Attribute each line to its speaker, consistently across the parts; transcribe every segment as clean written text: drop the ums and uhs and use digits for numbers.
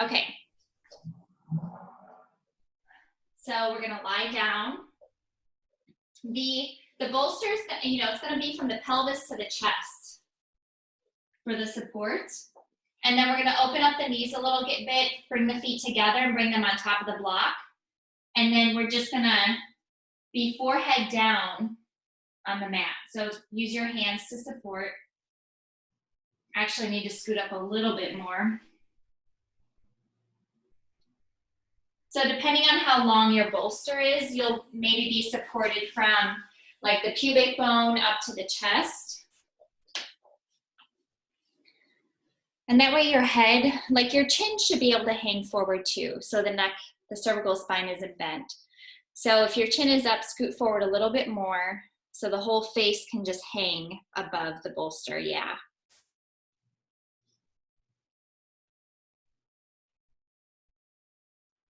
Speaker 1: Okay. So we're gonna lie down. The bolster is, it's gonna be from the pelvis to the chest for the support. And then we're gonna open up the knees a little bit, bring the feet together and bring them on top of the block. And then we're just gonna be forehead down on the mat. So use your hands to support. Actually need to scoot up a little bit more. So depending on how long your bolster is, you'll maybe be supported from like the pubic bone up to the chest. And that way your head, like your chin should be able to hang forward too. So the neck, the cervical spine isn't bent. So if your chin is up, scoot forward a little bit more so the whole face can just hang above the bolster, yeah.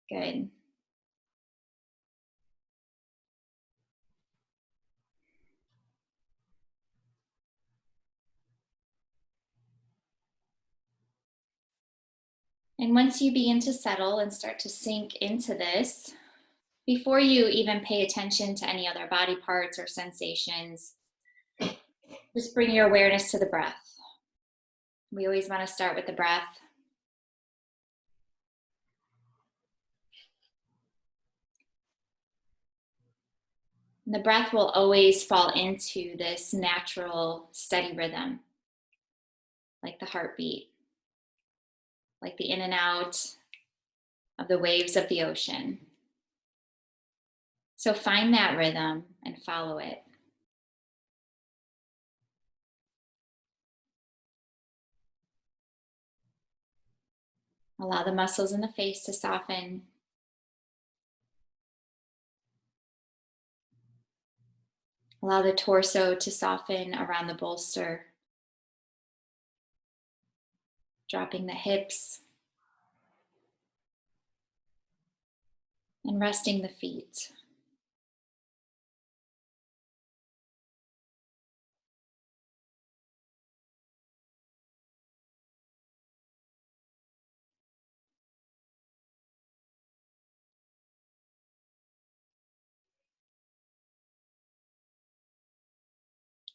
Speaker 1: Good. And once you begin to settle and start to sink into this, before you even pay attention to any other body parts or sensations, just bring your awareness to the breath. We always want to start with the breath. And the breath will always fall into this natural, steady rhythm, like the heartbeat, like the in and out of the waves of the ocean. So find that rhythm and follow it. Allow the muscles in the face to soften. Allow the torso to soften around the bolster. Dropping the hips and resting the feet.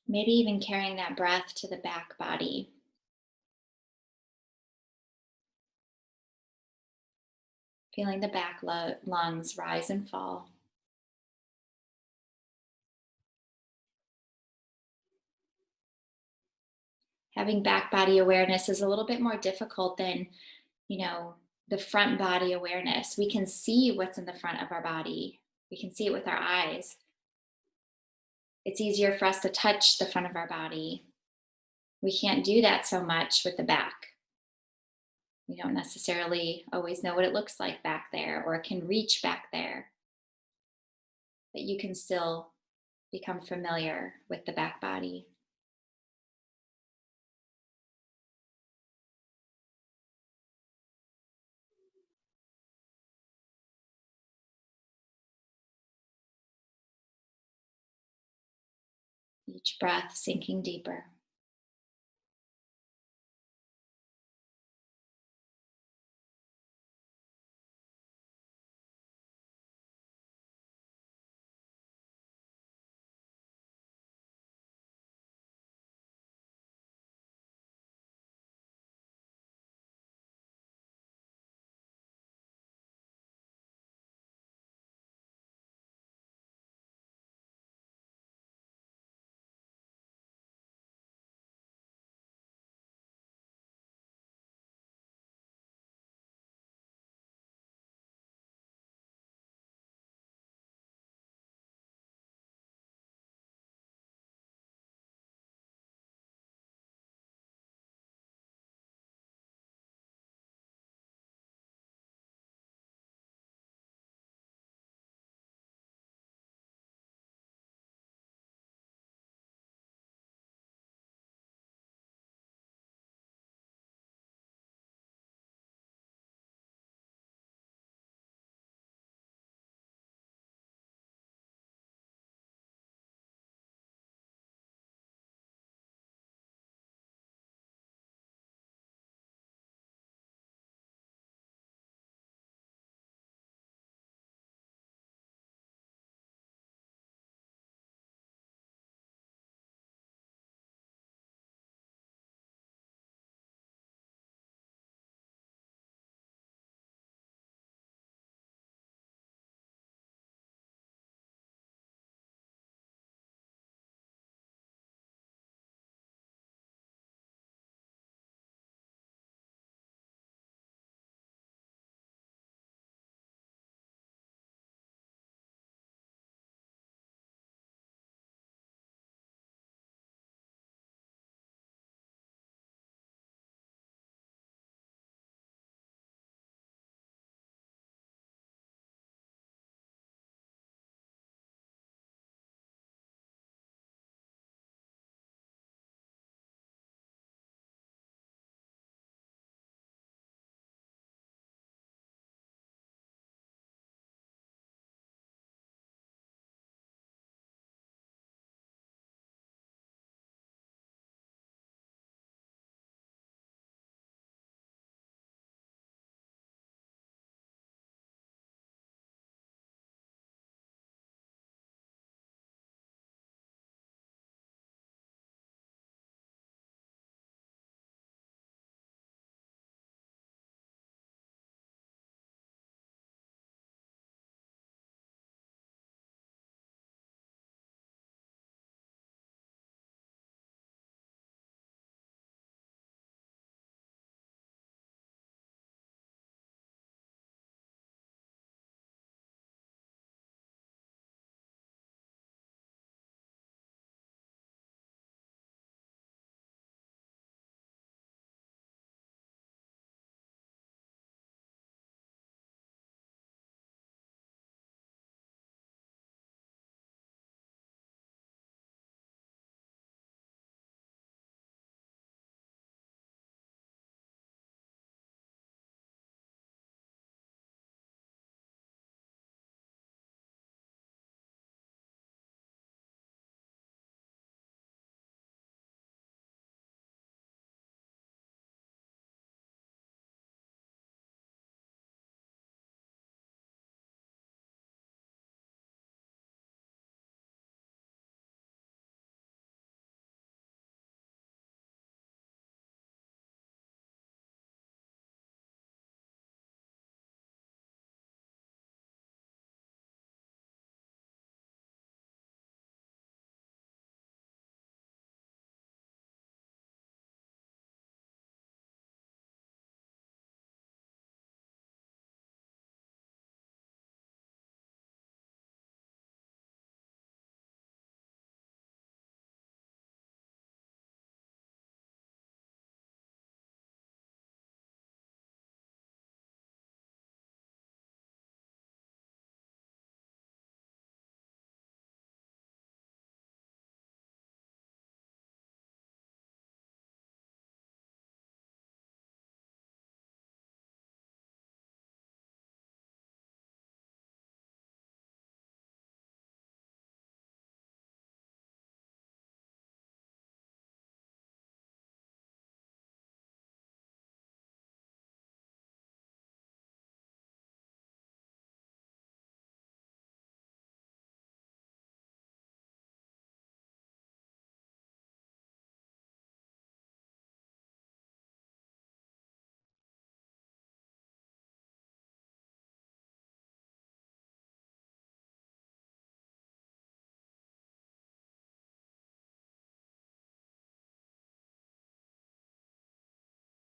Speaker 1: Maybe even carrying that breath to the back body. Feeling the back lungs rise and fall. Having back body awareness is a little bit more difficult than, the front body awareness. We can see what's in the front of our body. We can see it with our eyes. It's easier for us to touch the front of our body. We can't do that so much with the back. We don't necessarily always know what it looks like back there or can reach back there. But you can still become familiar with the back body. Each breath sinking deeper.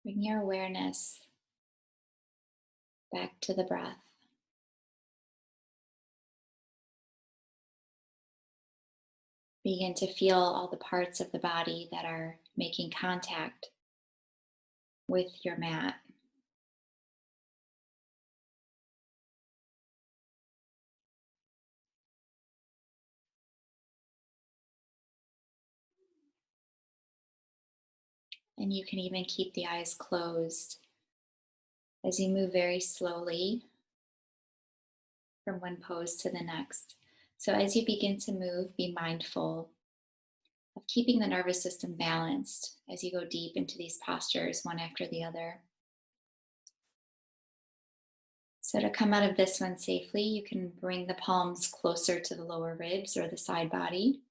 Speaker 1: Bring your awareness back to the breath. Begin to feel all the parts of the body that are making contact with your mat. And you can even keep the eyes closed as you move very slowly from one pose to the next. So as you begin to move, be mindful of keeping the nervous system balanced as you go deep into these postures, one after the other. So to come out of this one safely, you can bring the palms closer to the lower ribs or the side body.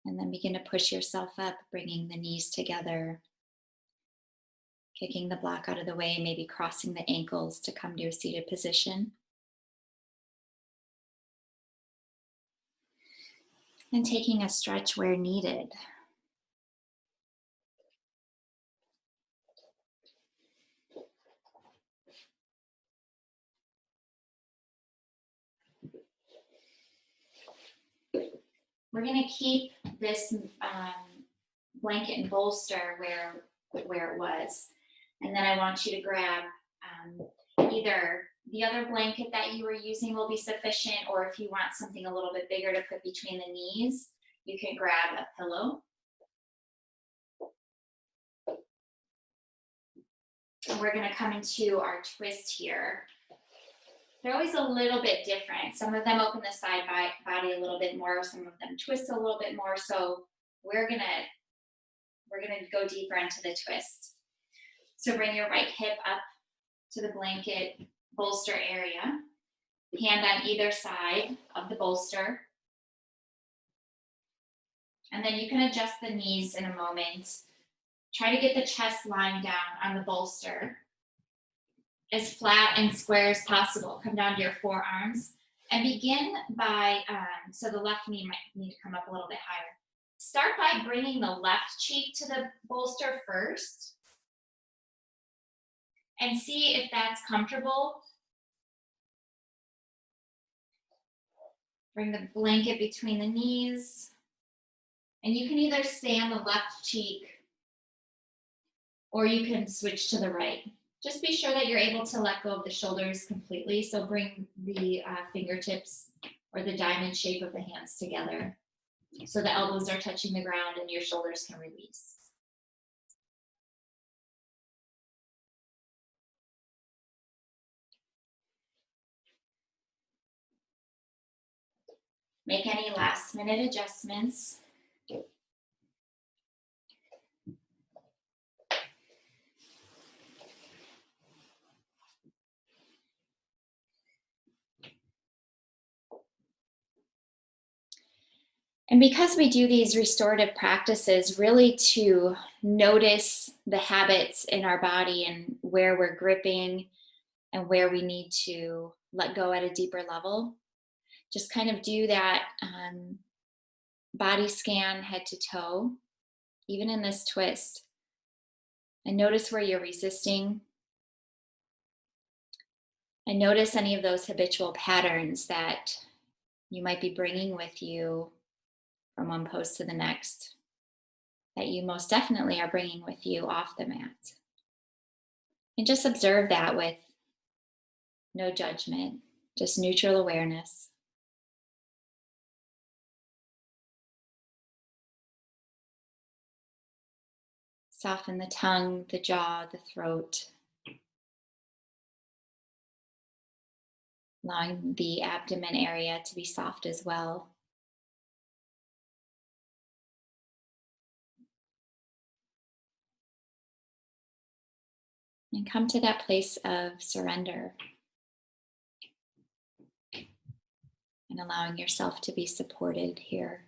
Speaker 1: And then begin to push yourself up, bringing the knees together, kicking the block out of the way, maybe crossing the ankles to come to a seated position. And taking a stretch where needed. We're going to keep this blanket and bolster where it was. And then I want you to grab either the other blanket that you were using will be sufficient, or if you want something a little bit bigger to put between the knees, you can grab a pillow. And we're going to come into our twist here. They're always a little bit different. Some of them open the side body a little bit more. Some of them twist a little bit more. So we're gonna go deeper into the twist. So bring your right hip up to the blanket bolster area. Hand on either side of the bolster. And then you can adjust the knees in a moment. Try to get the chest lying down on the bolster as flat and square as possible. Come down to your forearms and begin by, so the left knee might need to come up a little bit higher. Start by bringing the left cheek to the bolster first and see if that's comfortable. Bring the blanket between the knees. And you can either stay on the left cheek or you can switch to the right. Just be sure that you're able to let go of the shoulders completely. So bring the fingertips or the diamond shape of the hands together so the elbows are touching the ground and your shoulders can release. Make any last minute adjustments. And because we do these restorative practices really to notice the habits in our body and where we're gripping and where we need to let go at a deeper level, just kind of do that body scan head to toe, even in this twist, and notice where you're resisting. And notice any of those habitual patterns that you might be bringing with you from one pose to the next, that you most definitely are bringing with you off the mat. And just observe that with no judgment, just neutral awareness. Soften the tongue, the jaw, the throat. Allowing the abdomen area to be soft as well. And come to that place of surrender. And allowing yourself to be supported here.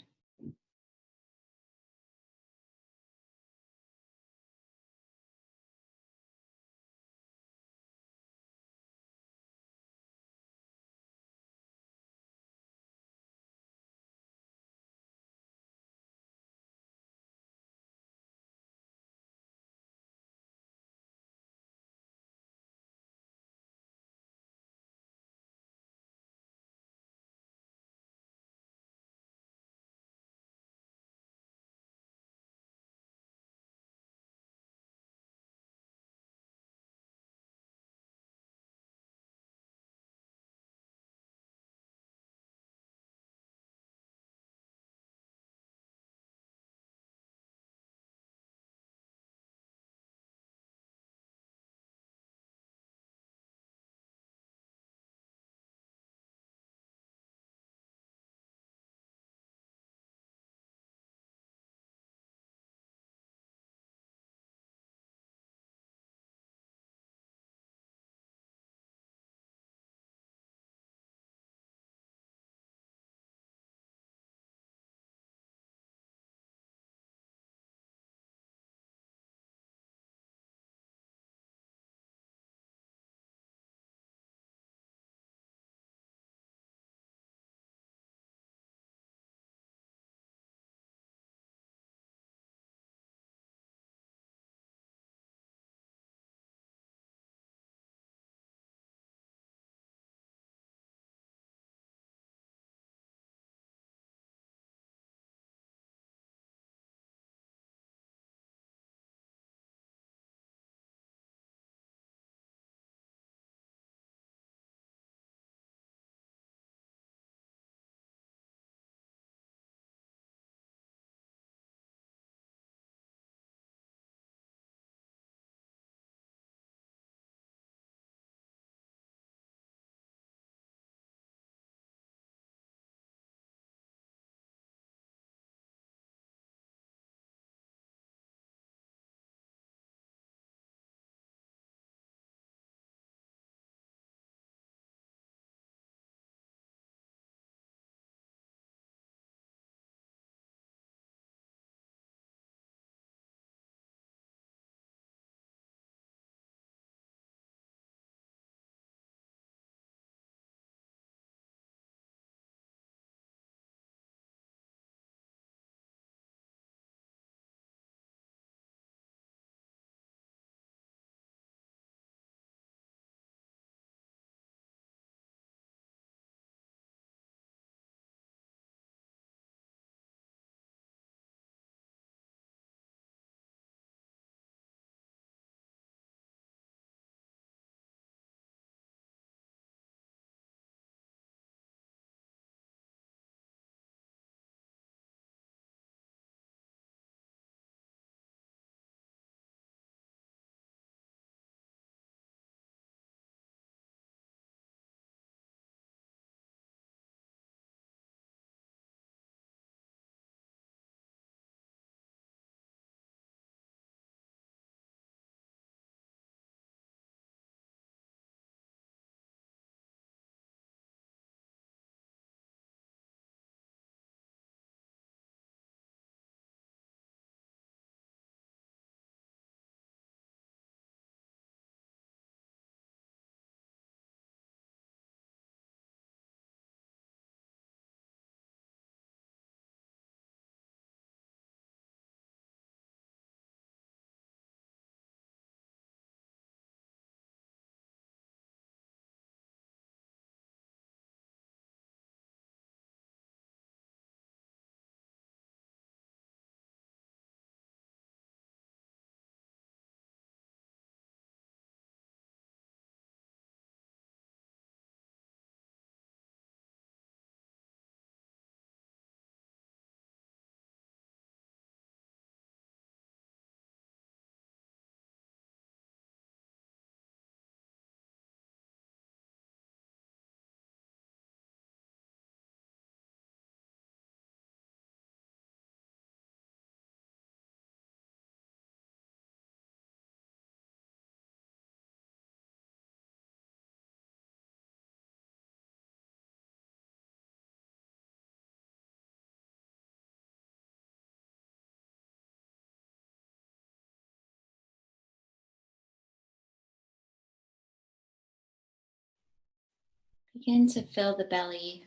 Speaker 1: Begin to fill the belly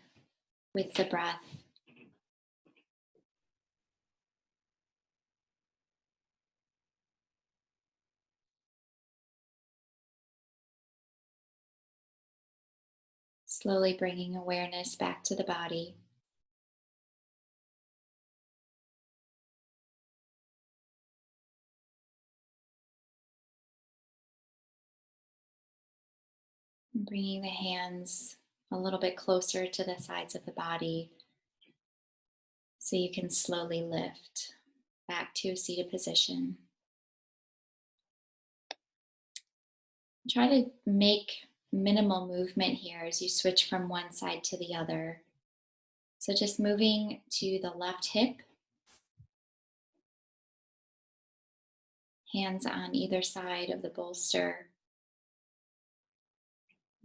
Speaker 1: with the breath. Slowly bringing awareness back to the body. And bringing the hands a little bit closer to the sides of the body so you can slowly lift back to a seated position. Try to make minimal movement here as you switch from one side to the other. So just moving to the left hip, hands on either side of the bolster.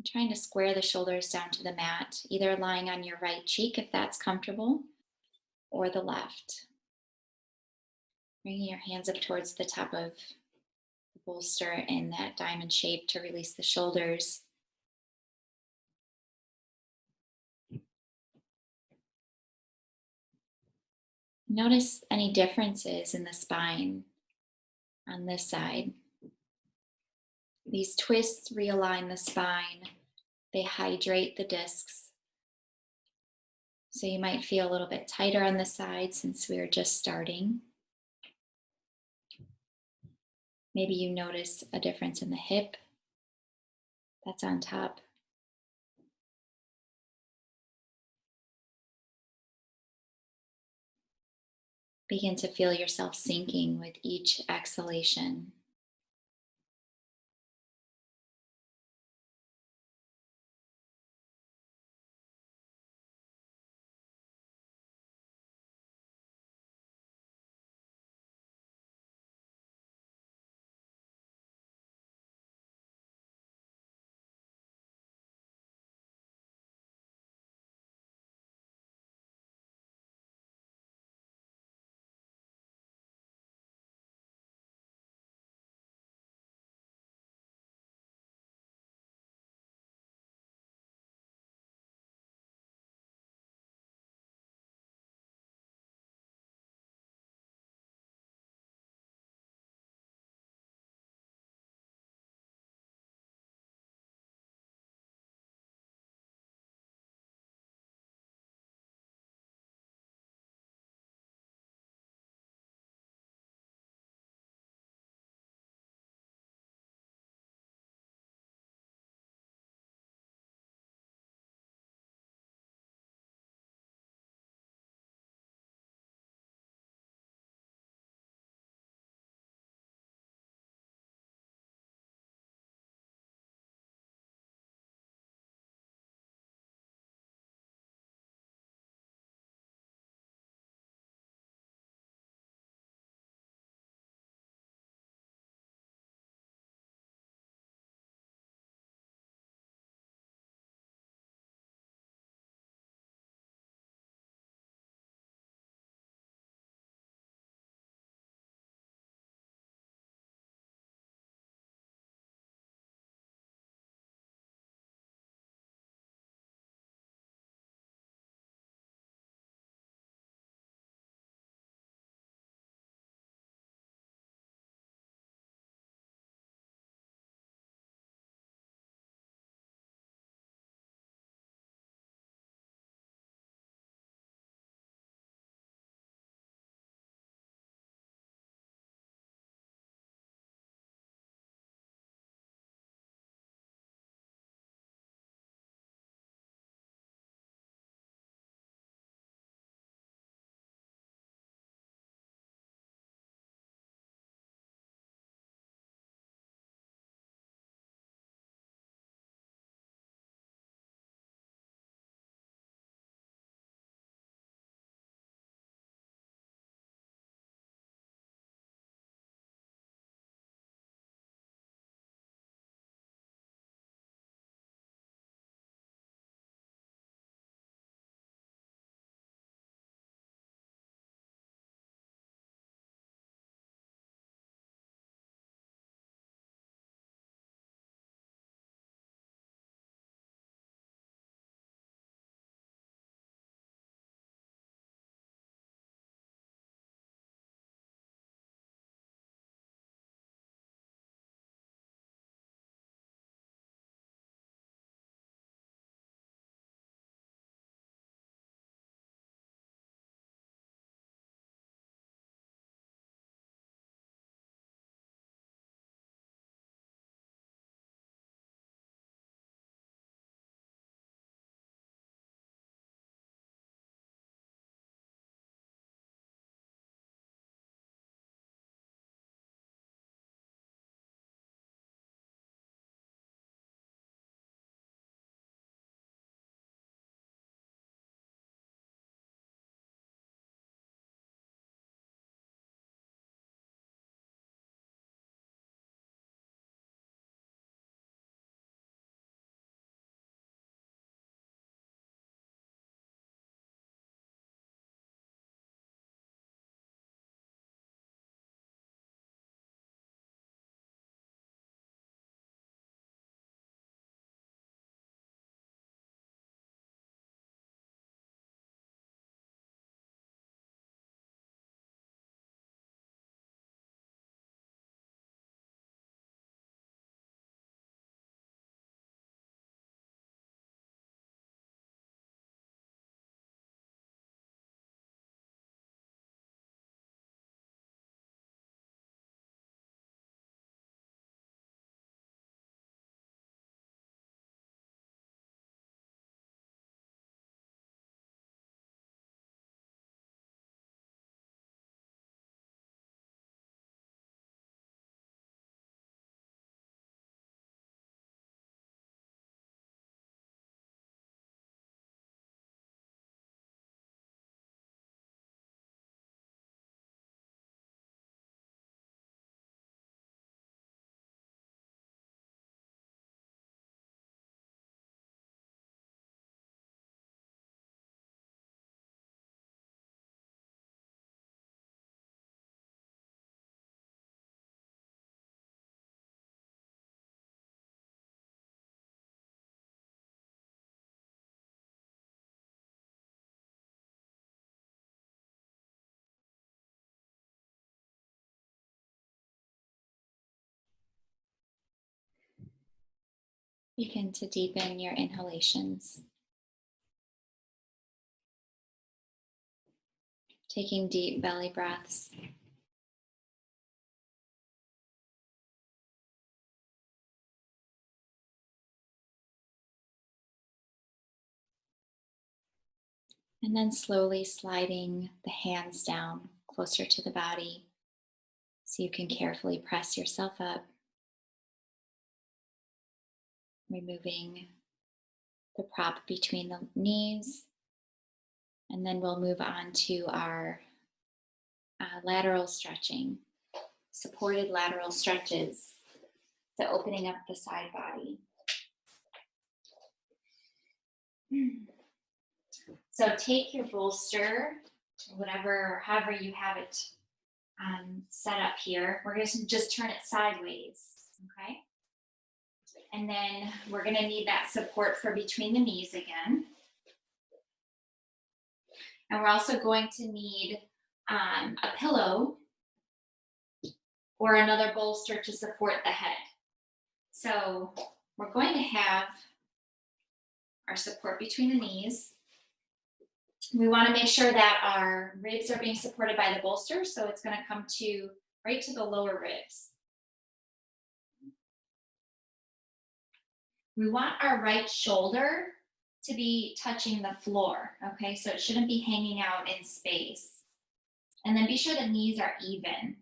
Speaker 1: Trying to square the shoulders down to the mat, either lying on your right cheek if that's comfortable, or the left. Bringing your hands up towards the top of the bolster in that diamond shape to release the shoulders. Notice any differences in the spine on this side. These twists realign the spine, they hydrate the discs. So you might feel a little bit tighter on the side since we're just starting. Maybe you notice a difference in the hip that's on top. Begin to feel yourself sinking with each exhalation. Begin to deepen your inhalations. Taking deep belly breaths. And then slowly sliding the hands down closer to the body so you can carefully press yourself up, removing the prop between the knees. And then we'll move on to our lateral stretching, supported lateral stretches, so opening up the side body. So take your bolster, whatever, however you have it set up here. We're going to just turn it sideways, okay? And then we're going to need that support for between the knees again. And we're also going to need a pillow or another bolster to support the head. So we're going to have our support between the knees. We want to make sure that our ribs are being supported by the bolster, so it's going to come to right to the lower ribs. We want our right shoulder to be touching the floor, okay? So it shouldn't be hanging out in space. And then be sure the knees are even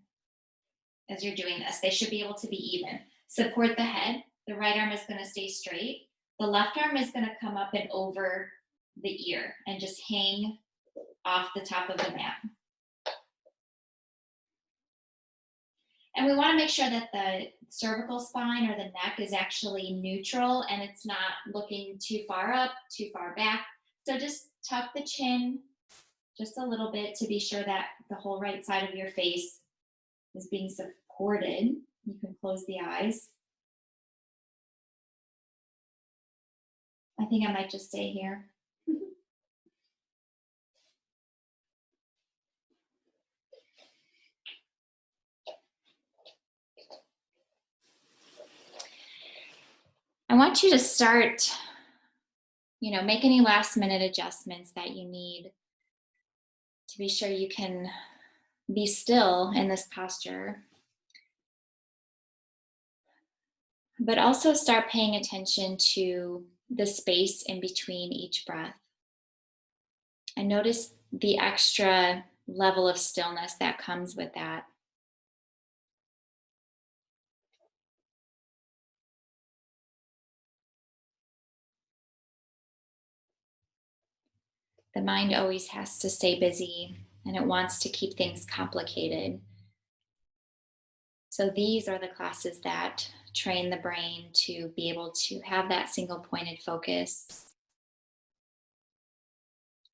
Speaker 1: as you're doing this. They should be able to be even. Support the head. The right arm is going to stay straight. The left arm is going to come up and over the ear and just hang off the top of the mat. And we want to make sure that the cervical spine or the neck is actually neutral and it's not looking too far up, too far back. So just tuck the chin just a little bit to be sure that the whole right side of your face is being supported. You can close the eyes. I think I might just stay here. I want you to start, make any last minute adjustments that you need to be sure you can be still in this posture. But also start paying attention to the space in between each breath. And notice the extra level of stillness that comes with that. The mind always has to stay busy and it wants to keep things complicated. So these are the classes that train the brain to be able to have that single pointed focus.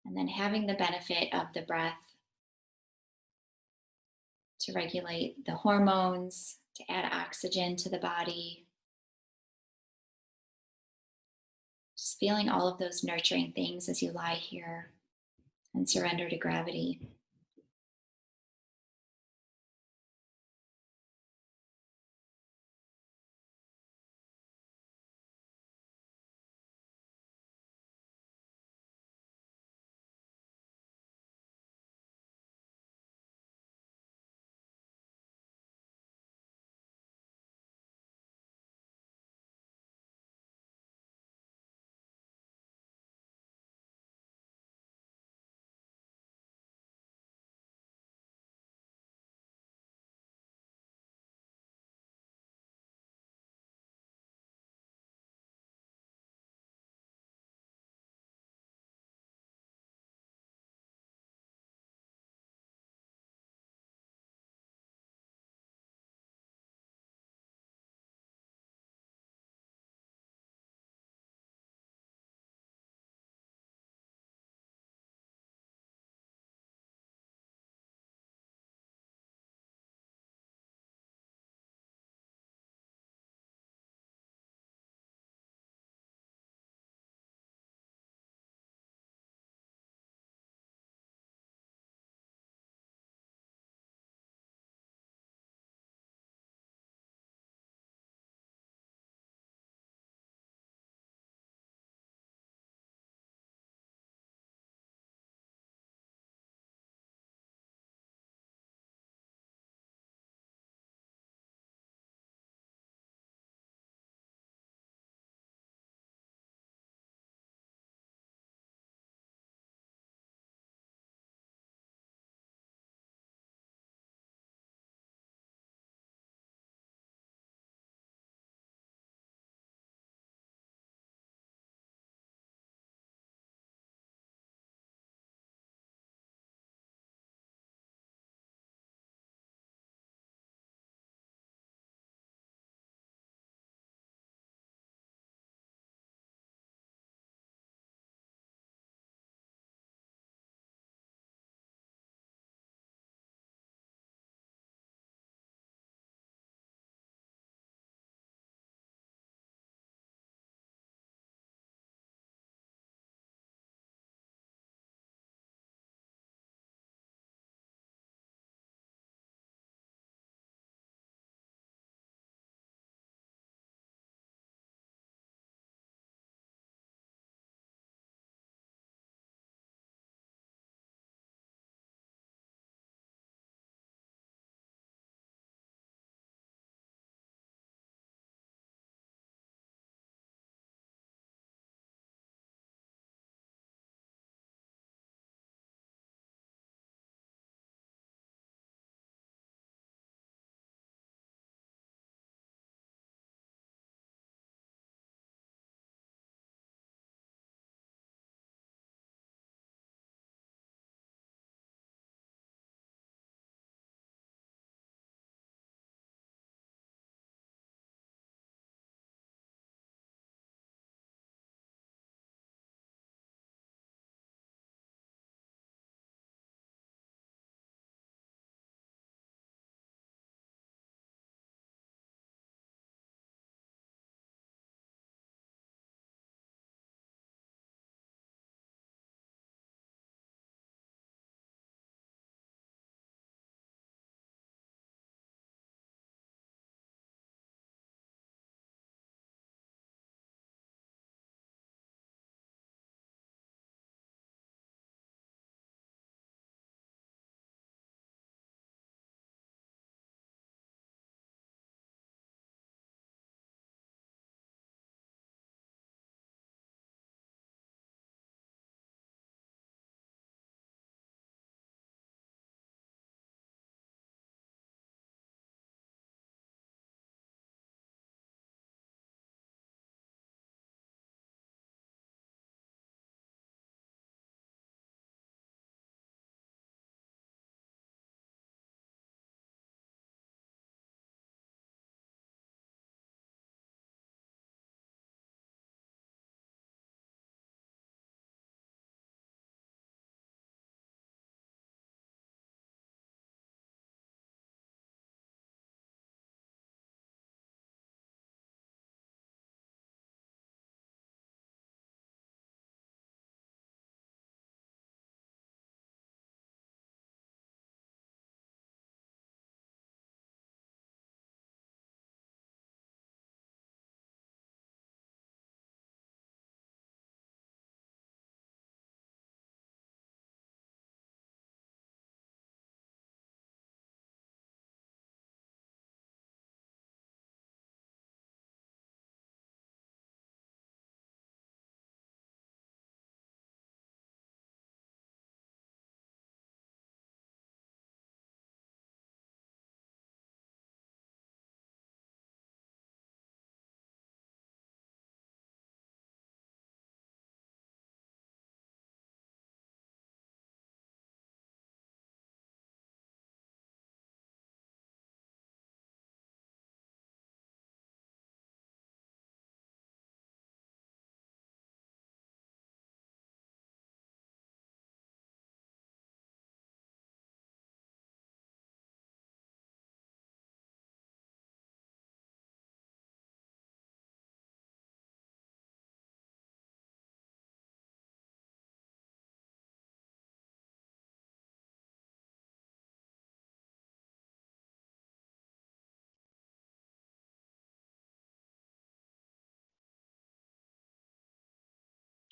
Speaker 1: And then having the benefit of the breath to regulate the hormones, to add oxygen to the body. Just feeling all of those nurturing things as you lie here and surrender to gravity.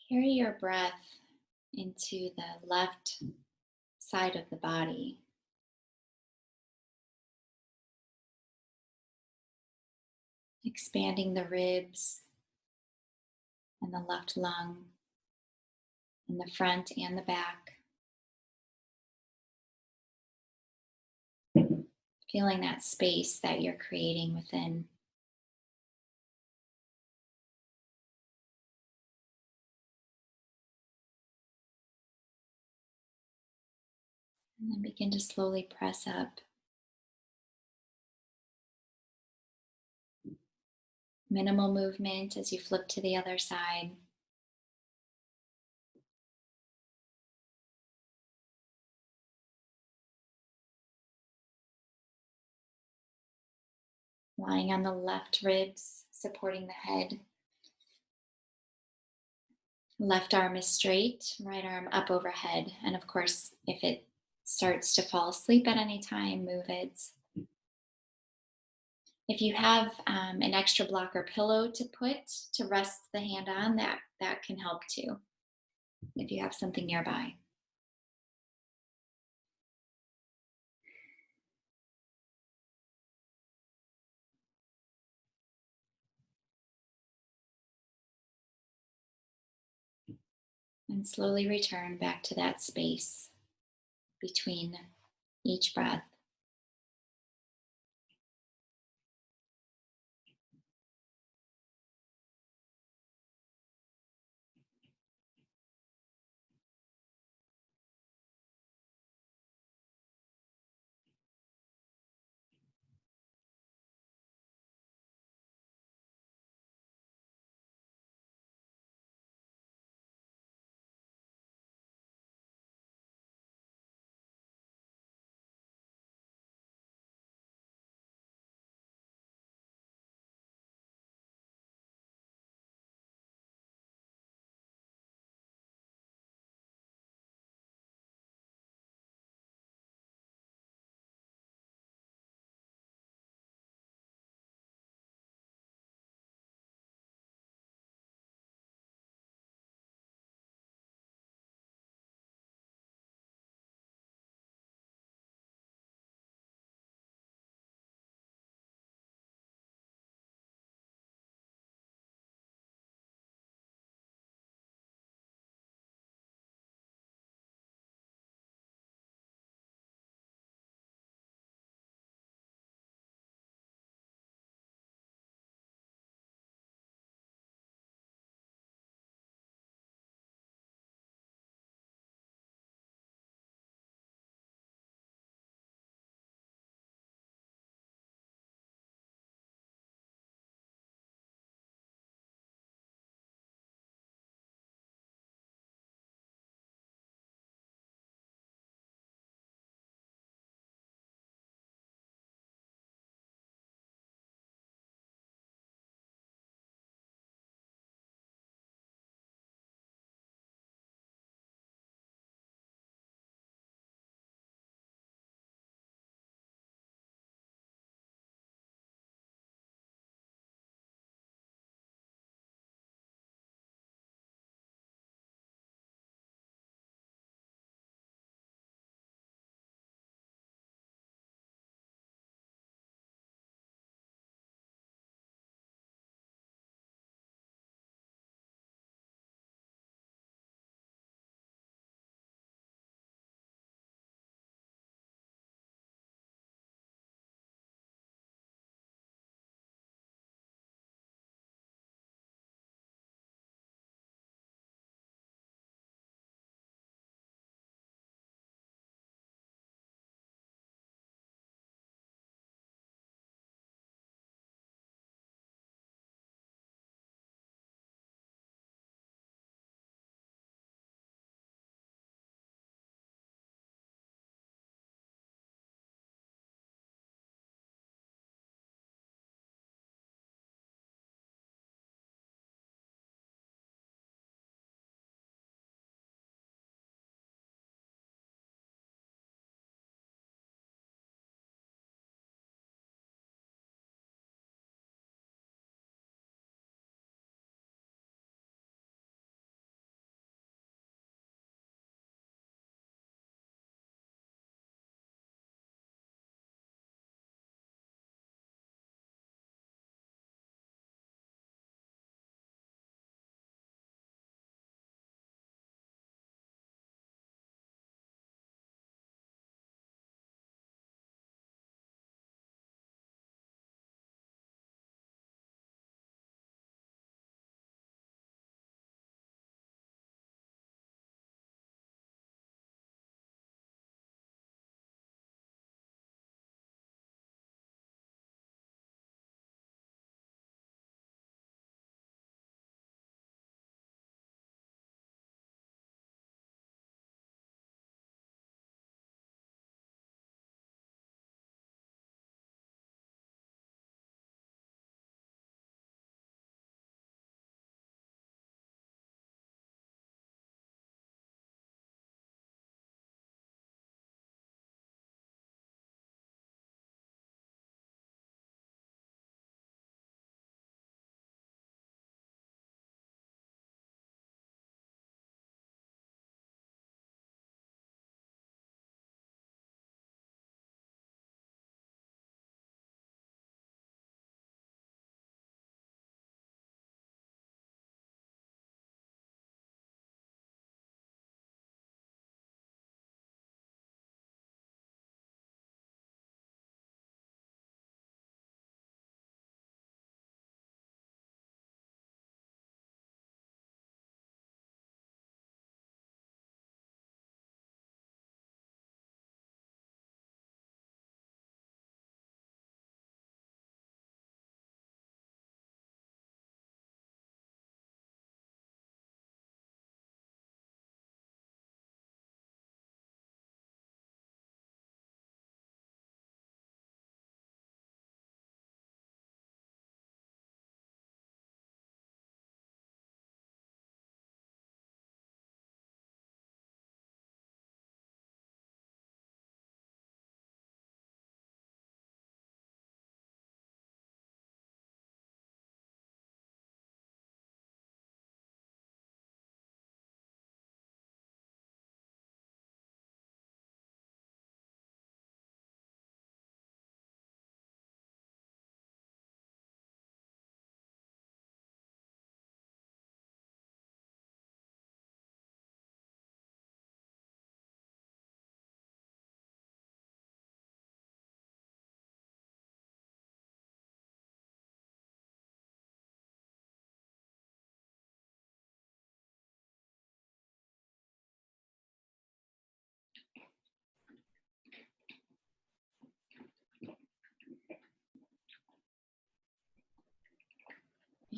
Speaker 1: Carry your breath into the left side of the body, expanding the ribs and the left lung in the front and the back. Feeling that space that you're creating within. And then begin to slowly press up. Minimal movement as you flip to the other side. Lying on the left ribs, supporting the head. Left arm is straight, right arm up overhead. And of course, if it starts to fall asleep at any time, move it. If you have an extra block or pillow to put to rest the hand on, that can help too, if you have something nearby. And slowly return back to that space between each breath.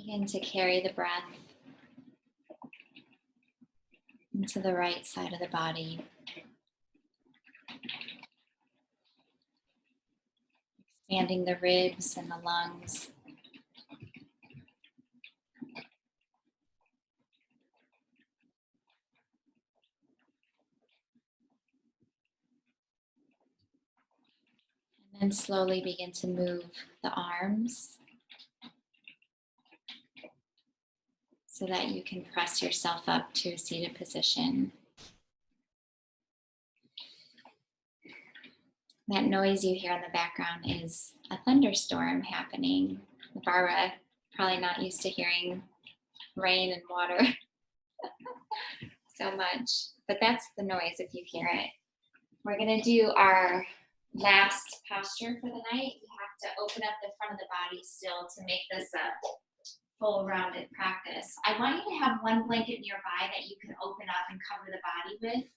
Speaker 1: Begin to carry the breath into the right side of the body. Expanding the ribs and the lungs. And then slowly begin to move the arms so that you can press yourself up to a seated position. That noise you hear in the background is a thunderstorm happening. Barbara, probably not used to hearing rain and water so much, but that's the noise if you hear it. We're gonna do our last posture for the night. You have to open up the front of the body still to make this a full rounded practice. I want you to have one blanket nearby that you can open up and cover the body with.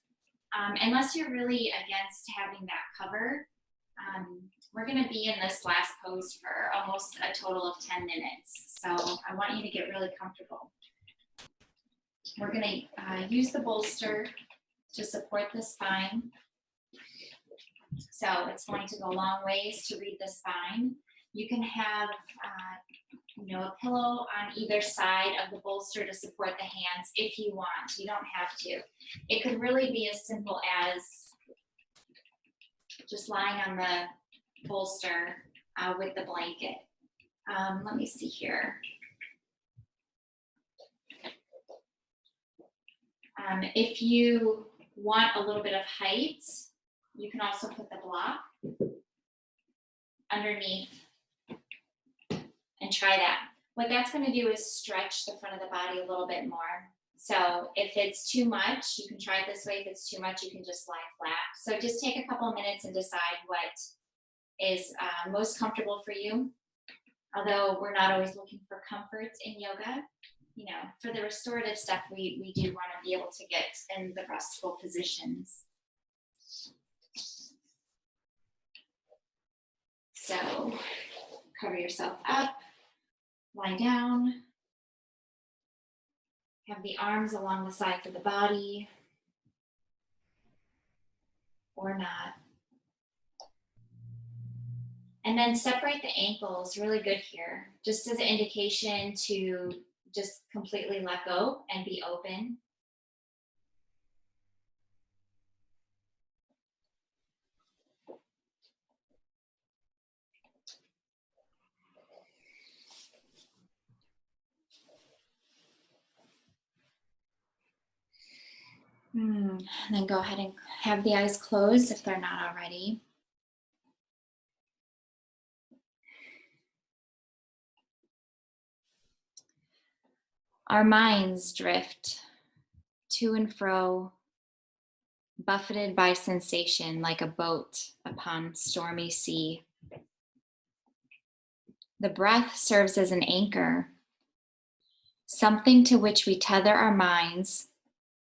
Speaker 1: Unless you're really against having that cover, we're going to be in this last pose for almost a total of 10 minutes. So I want you to get really comfortable. We're going to use the bolster to support the spine. So it's going to go long ways to read the spine. You can have a pillow on either side of the bolster to support the hands if you want. You don't have to. It could really be as simple as just lying on the bolster with the blanket. Let me see here. If you want a little bit of height, you can also put the block underneath and try that. What that's going to do is stretch the front of the body a little bit more. So if it's too much, you can try it this way. If it's too much, you can just lie flat. So just take a couple of minutes and decide what is most comfortable for you. Although we're not always looking for comfort in yoga, for the restorative stuff, we do want to be able to get in the restful positions. So cover yourself up, lie down, have the arms along the sides of the body, or not. And then separate the ankles, really good here, just as an indication to just completely let go and be open. And then go ahead and have the eyes closed if they're not already. Our minds drift to and fro, buffeted by sensation like a boat upon stormy sea. The breath serves as an anchor, something to which we tether our minds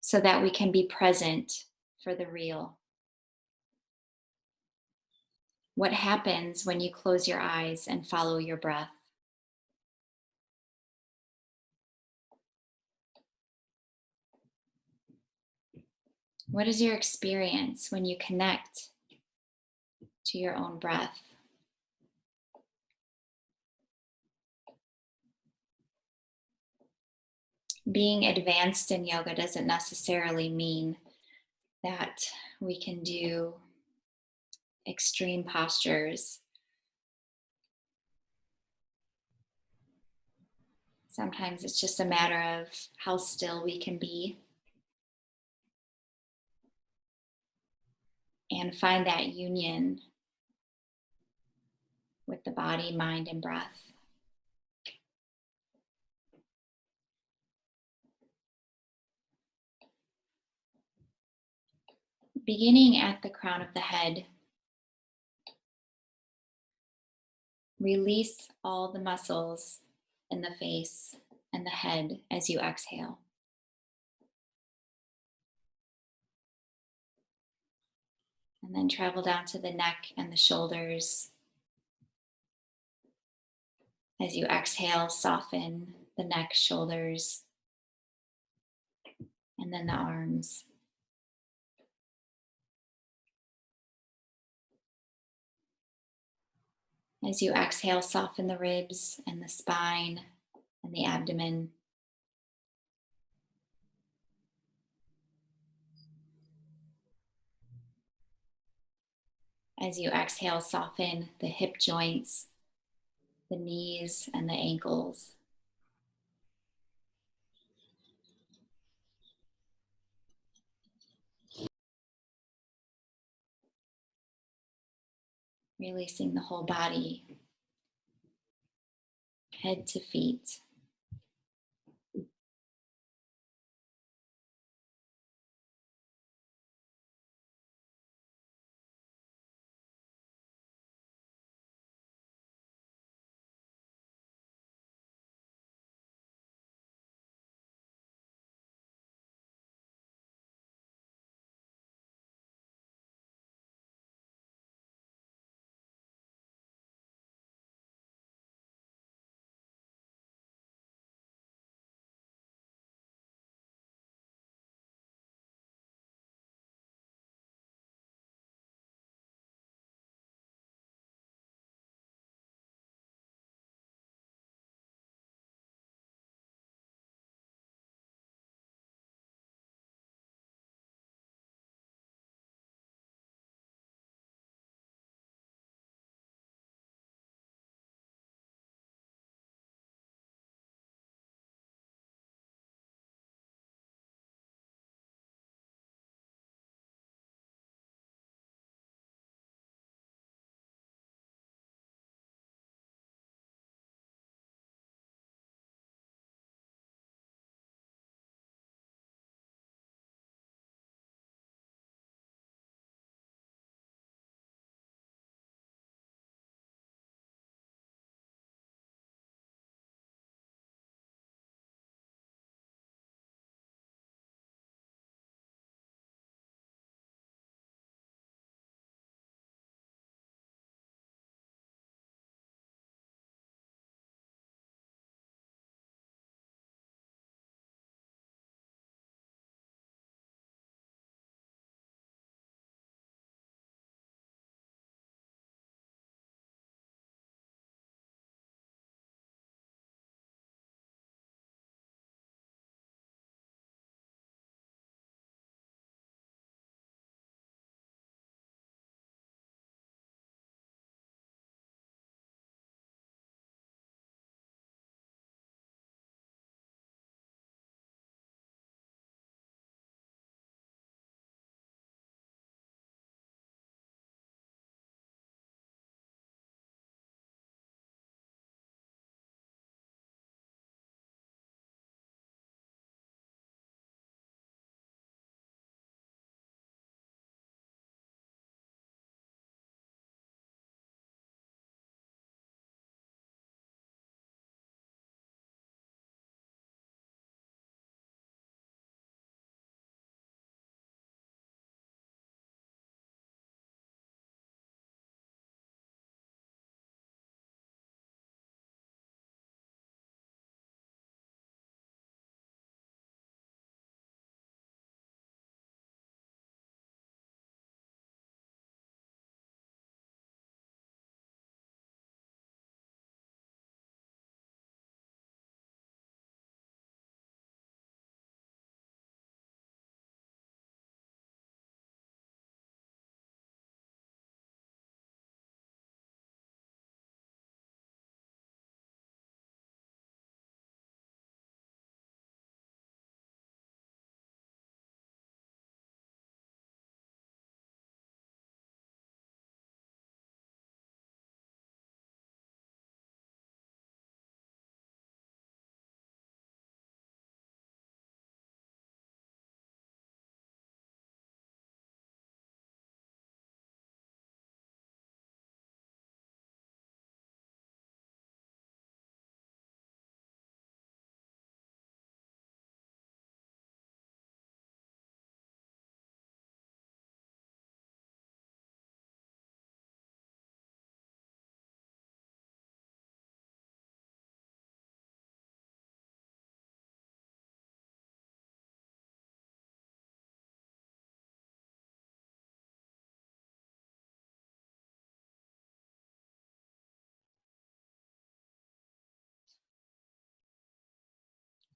Speaker 1: so that we can be present for the real. What happens when you close your eyes and follow your breath? What is your experience when you connect to your own breath? Being advanced in yoga doesn't necessarily mean that we can do extreme postures. Sometimes it's just a matter of how still we can be and find that union with the body, mind, and breath. Beginning at the crown of the head, release all the muscles in the face and the head as you exhale. And then travel down to the neck and the shoulders. As you exhale, soften the neck, shoulders, and then the arms. As you exhale, soften the ribs and the spine and the abdomen. As you exhale, soften the hip joints, the knees, and the ankles. Releasing the whole body, head to feet.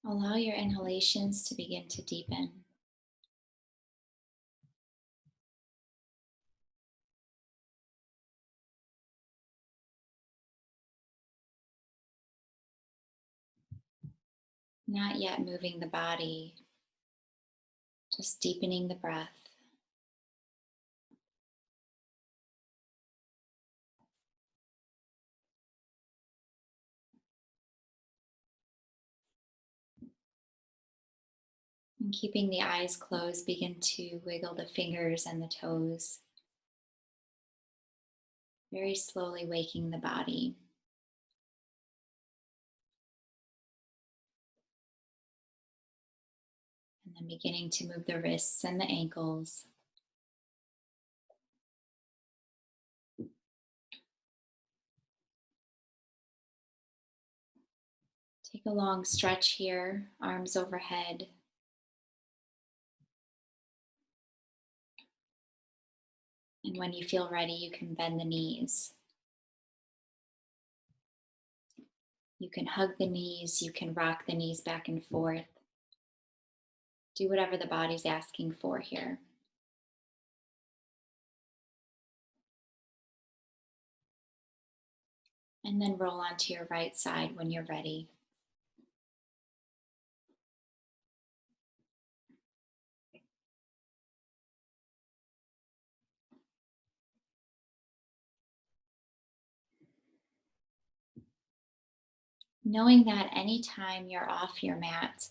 Speaker 1: Allow your inhalations to begin to deepen. Not yet moving the body, just deepening the breath. And keeping the eyes closed, begin to wiggle the fingers and the toes, very slowly waking the body. And then beginning to move the wrists and the ankles. Take a long stretch here, arms overhead. And when you feel ready, you can bend the knees. You can hug the knees, you can rock the knees back and forth. Do whatever the body's asking for here. And then roll onto your right side when you're ready. Knowing that anytime you're off your mat,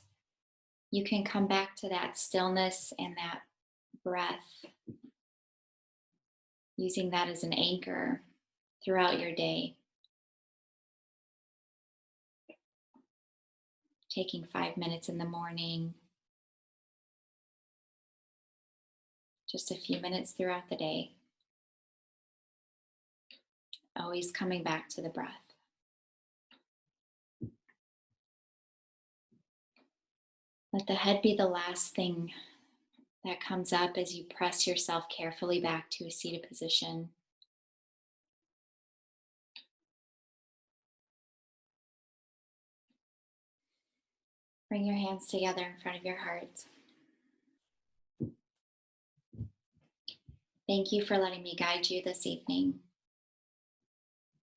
Speaker 1: you can come back to that stillness and that breath, using that as an anchor throughout your day. Taking 5 minutes in the morning, just a few minutes throughout the day. Always coming back to the breath. Let the head be the last thing that comes up as you press yourself carefully back to a seated position. Bring your hands together in front of your heart. Thank you for letting me guide you this evening.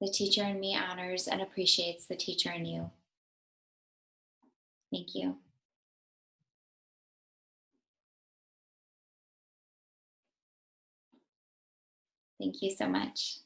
Speaker 1: The teacher in me honors and appreciates the teacher in you. Thank you. Thank you so much.